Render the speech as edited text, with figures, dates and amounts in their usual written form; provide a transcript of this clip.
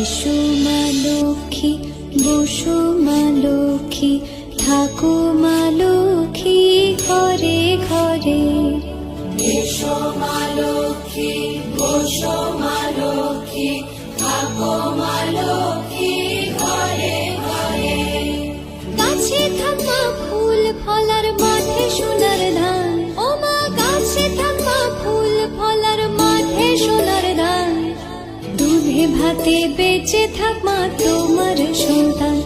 এসো মা লক্ষ্মী, বসো মা লক্ষ্মী, থাকো মা লক্ষ্মী ঘরে ঘরে। এসো মা লক্ষ্মী, বসো মা লক্ষ্মী, থাকো মা লক্ষ্মী ঘরে ঘরে। গাছে থাকা ফুল ফলার মাঠে সোনার ধান, ও মা গাছে থাকা ফুল ফলার মাঠে সোনার ধান। দুধে ভাতে বেঁচে থাক মা তোমার সন্তান।